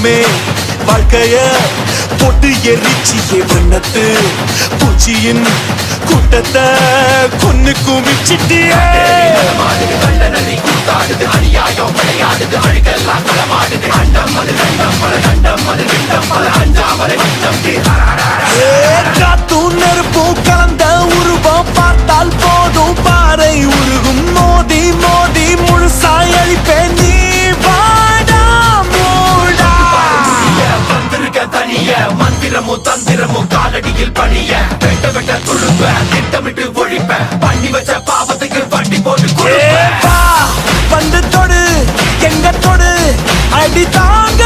தெய்வமே வாழ்க்கைய போட்டு எரிச்சியே வண்ணத்து பூச்சியின் கூட்டத்தை கொன்னு குமிச்சிட்டியே காத்தும் நெருப்பும் கலந்த உருவம் பார்த்தால் போதும் பாறை உருகும் மோதி மோதி முழுசாய் அழிப்பேன் நீ வாடா மூடா வந்திருக்க தனிய மந்திரமும் தந்திரமும் காலடியில் பணிய வெட்ட வெட்ட துழுப்ப திட்டமிட்டு ஒழிப்ப பண்ணி வச்ச பாவத்துக்கு வண்டி போட்டு வந்து தொடு எங்க தொடு அடி தாங்க